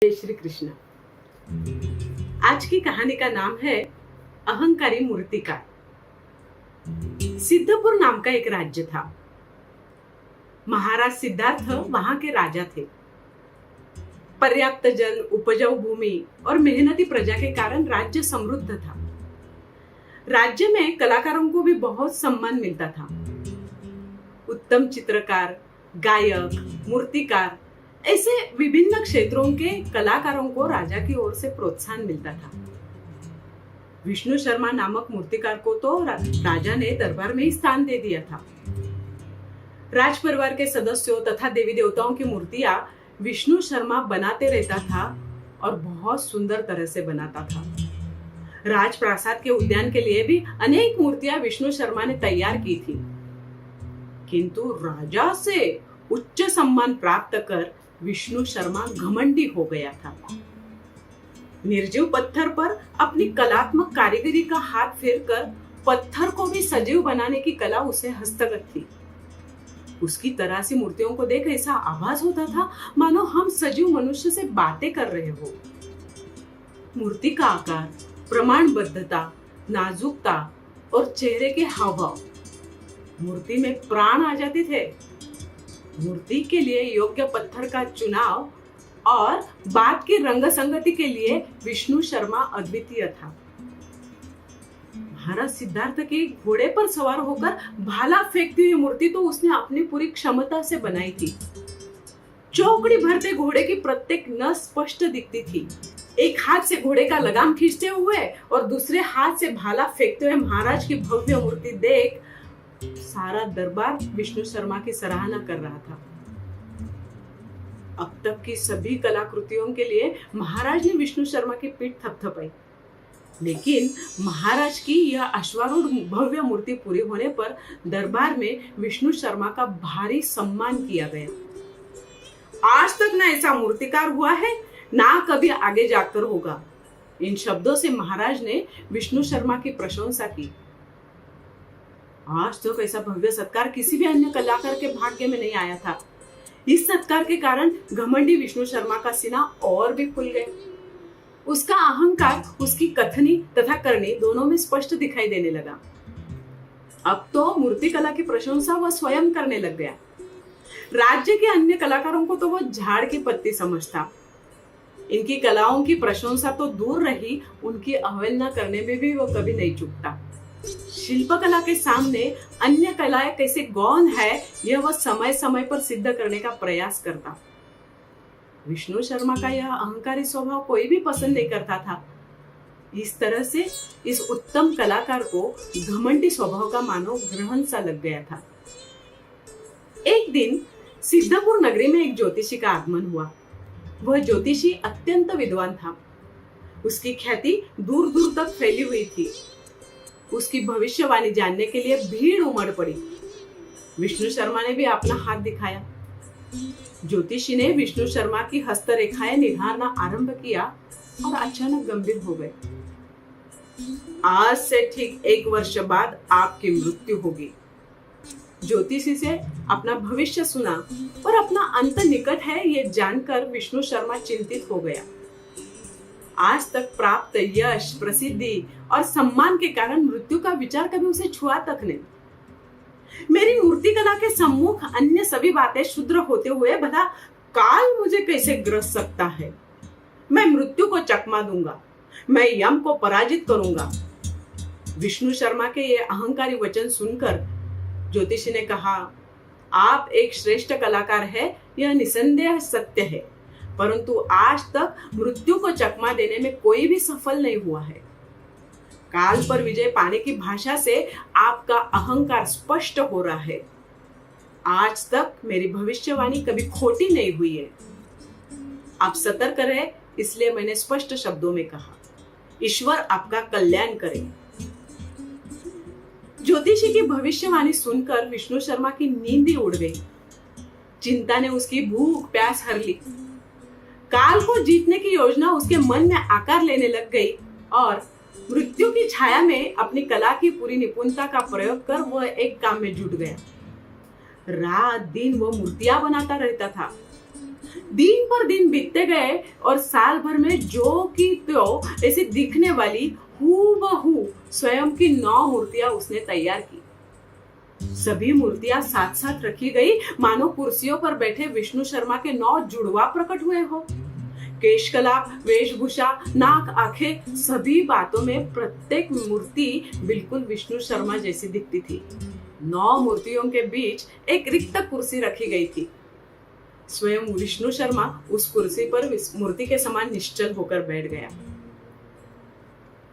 जय श्री कृष्ण। आज की कहानी का नाम है अहंकारी मूर्तिकार। सिद्धपुर नाम का एक राज्य था। महाराज सिद्धार्थ वहां के राजा थे। पर्याप्त जल, उपजाऊ भूमि और मेहनती प्रजा के कारण राज्य समृद्ध था। राज्य में कलाकारों को भी बहुत सम्मान मिलता था। उत्तम चित्रकार, गायक, मूर्तिकार ऐसे विभिन्न क्षेत्रों के कलाकारों को राजा की ओर से प्रोत्साहन मिलता था। विष्णु शर्मा नामक मूर्तिकार को तो राजा ने दरबार में ही स्थान दे दिया था। राज परिवार के सदस्यों तथा देवी देवताओं की मूर्तियां विष्णु शर्मा बनाते रहता था और बहुत सुंदर तरह से बनाता था। राजप्रासाद के उद्यान के लिए भी अनेक मूर्तियां विष्णु शर्मा ने तैयार की थी, किंतु राजा से उच्च सम्मान प्राप्त कर विष्णु शर्मा घमंडी हो गया था। निर्जीव पत्थर पर अपनी कलात्मक कारीगरी का हाथ फेरकर पत्थर को भी सजीव बनाने की कला उसे हस्तगत थी। उसकी तरासी मूर्तियों को देख ऐसा आभास होता था मानो हम सजीव मनुष्य से बातें कर रहे हो। मूर्ति का आकार, प्रमाणबद्धता, नाजुकता और चेहरे के हावभाव मूर्ति में प्राण आ जाते थे। मूर्ति के लिए योग्य पत्थर का चुनाव और बात की रंग संगति के लिए विष्णु शर्मा अद्वितीय था। महाराज सिद्धार्थ के घोड़े पर सवार होकर भाला फेंकती हुई मूर्ति तो उसने अपनी पूरी क्षमता से बनाई थी। चौकड़ी भरते घोड़े की प्रत्येक नस स्पष्ट दिखती थी। एक हाथ से घोड़े का लगाम खींचते हुए और दूसरे हाथ से भाला फेंकते हुए महाराज की भव्य मूर्ति देख सारा दरबार विष्णु शर्मा की सराहना कर रहा था। अब तक की सभी कलाकृतियों के लिए महाराज ने विष्णु शर्मा की पीठ थपथपाई, लेकिन महाराज की यह अश्वारूढ़ भव्य मूर्ति पूरी होने पर दरबार में विष्णु शर्मा का भारी सम्मान किया गया। आज तक ना ऐसा मूर्तिकार हुआ है, ना कभी आगे जाकर होगा। इन शब्दों से महाराज ने विष्णु शर्मा की प्रशंसा की। आज तक ऐसा भव्य सत्कार किसी भी अन्य कलाकार के भाग्य में नहीं आया था। इस सत्कार के कारण घमंडी विष्णु शर्मा का सीना और भी फूल गया। उसका अहंकार उसकी कथनी तथा करनी दोनों में स्पष्ट दिखाई देने लगा। अब तो मूर्ति कला की प्रशंसा वह स्वयं करने लग गया। राज्य के अन्य कलाकारों को तो वह झाड़ की पत्ती समझता। इनकी कलाओं की प्रशंसा तो दूर रही, उनकी अवहेलना करने में भी वह कभी नहीं चूकता। शिल्पकला के सामने अन्य कलाएं कैसे गौण है, यह वह समय समय पर सिद्ध करने का प्रयास करता। विष्णु शर्मा का यह अहंकारी स्वभाव कोई भी पसंद नहीं करता था। इस तरह से इस उत्तम कलाकार को घमंडी स्वभाव का मानो ग्रहण सा लग गया था। एक दिन सिद्धपुर नगरी में एक ज्योतिषी का आगमन हुआ। वह ज्योतिषी अत्यंत विद्वान था। उसकी ख्याति दूर दूर तक फैली हुई थी। उसकी भविष्यवाणी जानने के लिए भीड़ उमड़ पड़ी। विष्णु शर्मा ने भी अपना हाथ दिखाया। ज्योतिषी ने विष्णु शर्मा की हस्तरेखाएं निहारना आरंभ किया और अचानक गंभीर हो गए। आज से ठीक 1 वर्ष बाद आपकी मृत्यु होगी। ज्योतिषी से अपना भविष्य सुना और अपना अंत निकट है ये जानकर विष्णु शर्मा चिंतित हो गया। आज तक प्राप्त यश, प्रसिद्धि और सम्मान के कारण मृत्यु का विचार कभी उसे छुआ तक नहीं। मेरी मूर्ति कला के सम्मुख अन्य सभी बातें शुद्र होते हुए भला काल मुझे कैसे ग्रस सकता है। मैं मृत्यु को चकमा दूंगा, मैं यम को पराजित करूंगा। विष्णु शर्मा के ये अहंकारी वचन सुनकर ज्योतिषी ने कहा, आप एक श्रेष्ठ कलाकार है, यह निसंदेह सत्य है, परंतु आज तक मृत्यु को चकमा देने में कोई भी सफल नहीं हुआ है। काल पर विजय पाने की भाषा से आपका अहंकार स्पष्ट हो रहा है। आज तक मेरी भविष्यवाणी कभी खोटी नहीं हुई है। आप सतर्क रहे, इसलिए मैंने स्पष्ट शब्दों में कहा। ईश्वर आपका कल्याण करे। ज्योतिषी की भविष्यवाणी सुनकर विष्णु शर्मा की नींद ही उड़ गई। चिंता ने उसकी भूख प्यास हर ली। काल को जीतने की योजना उसके मन में आकार लेने लग गई और मृत्यु की छाया में अपनी कला की पूरी निपुणता का प्रयोग कर वह एक काम में जुट गया। रात दिन वो मूर्तियां बनाता रहता था। दिन पर दिन बीतते गए और साल भर में जो की तो ऐसे दिखने वाली हूबहू स्वयं की 9 मूर्तियां उसने तैयार की। सभी मूर्तियां साथ साथ रखी गई, मानो कुर्सियों पर बैठे विष्णु शर्मा के 9 जुड़वा प्रकट हुए हो। केशकला, वेशभूषा, नाक, आंखें, सभी बातों में प्रत्येक मूर्ति बिल्कुल विष्णु शर्मा जैसी दिखती थी। 9 मूर्तियों के बीच एक रिक्त कुर्सी रखी गई थी। स्वयं विष्णु शर्मा उस कुर्सी पर मूर्ति के समान निश्चल होकर बैठ गया।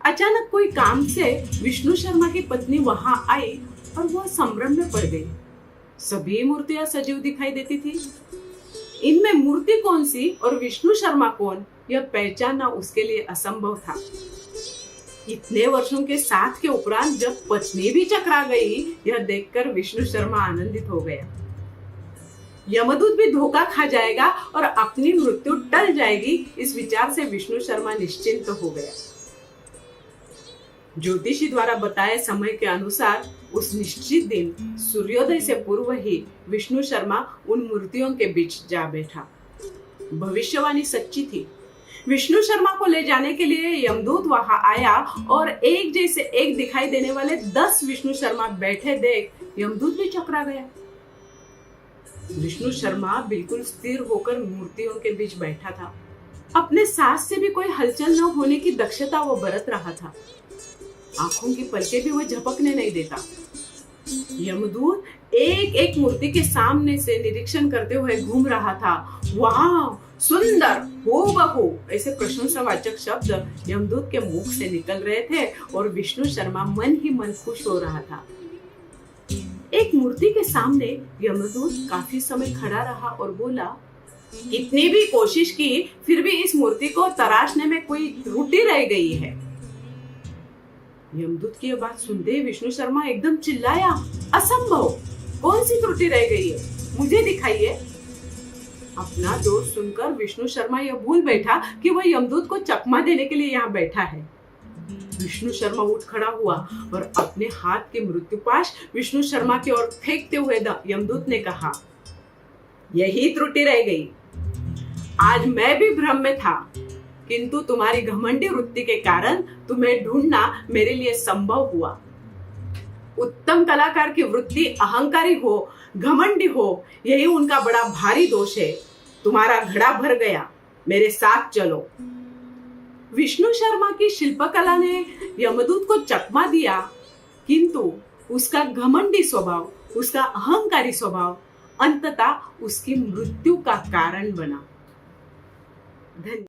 अचानक कोई काम से विष्णु शर्मा की पत्नी वहां आई और वह संभ्रम में पड़ गई। सभी मूर्तियां सजीव दिखाई देती थी। इनमें मूर्ति कौन सी और विष्णु शर्मा कौन, यह पहचानना उसके लिए असंभव था। इतने वर्षों के साथ के उपरांत जब पत्नी भी चकरा गई, यह देखकर विष्णु शर्मा आनंदित हो गया। यमदूत भी धोखा खा जाएगा और अपनी मृत्यु टल जाएगी, इस विचार से विष्णु शर्मा निश्चिंत हो गया। ज्योतिषी द्वारा बताए समय के अनुसार उस निश्चित दिन सूर्योदय से पूर्व ही विष्णु शर्मा उन मूर्तियों के बीच जा बैठा। भविष्यवाणी सच्ची थी। विष्णु शर्मा को ले जाने के लिए यमदूत वहां आया और एक जैसे एक दिखाई देने वाले 10 विष्णु शर्मा बैठे देख यमदूत भी चकरा गया। विष्णु शर्मा बिल्कुल स्थिर होकर मूर्तियों के बीच बैठा था। अपने सांस से भी कोई हलचल न होने की दक्षता वो बरत रहा था। आंखों की पलकें भी वो झपकने नहीं देता। यमदूत एक एक मूर्ति के सामने से निरीक्षण करते हुए घूम रहा था। वाह, सुंदर, हूबहू, ऐसे प्रशंसावाचक शब्द यमदूत के मुख से निकल रहे थे और विष्णु शर्मा मन ही मन खुश हो रहा था। एक मूर्ति के सामने यमदूत काफी समय खड़ा रहा और बोला, कितनी भी कोशिश की फिर भी इस मूर्ति को तराशने में कोई त्रुटि रह गई है। यमदूत की यह बात सुनते ही विष्णु शर्मा एकदम चिल्लाया, असंभव, कौन सी त्रुटि रह गई है, मुझे दिखाइए। अपना दोष सुनकर विष्णु शर्मा यह भूल बैठा कि वह यमदूत को चकमा देने के लिए यहाँ बैठा है। विष्णु शर्मा उठ खड़ा हुआ और अपने हाथ के मृत्युपाश विष्णु शर्मा की ओर फेंकते हुए यमदूत ने कहा, यही त्रुटि रह गई। आज मैं भी भ्रम में था, किंतु तुम्हारी घमंडी वृत्ति के कारण तुम्हें ढूंढना मेरे लिए संभव हुआ। उत्तम कलाकार की वृत्ति अहंकारी हो, घमंडी हो, यही उनका बड़ा भारी दोष है। तुम्हारा घड़ा भर गया, मेरे साथ चलो। विष्णु शर्मा की शिल्पकला ने यमदूत को चकमा दिया, किंतु उसका घमंडी स्वभाव, उसका अहंकारी स्वभाव अंततः उसकी मृत्यु का कारण बना। धन्यवाद।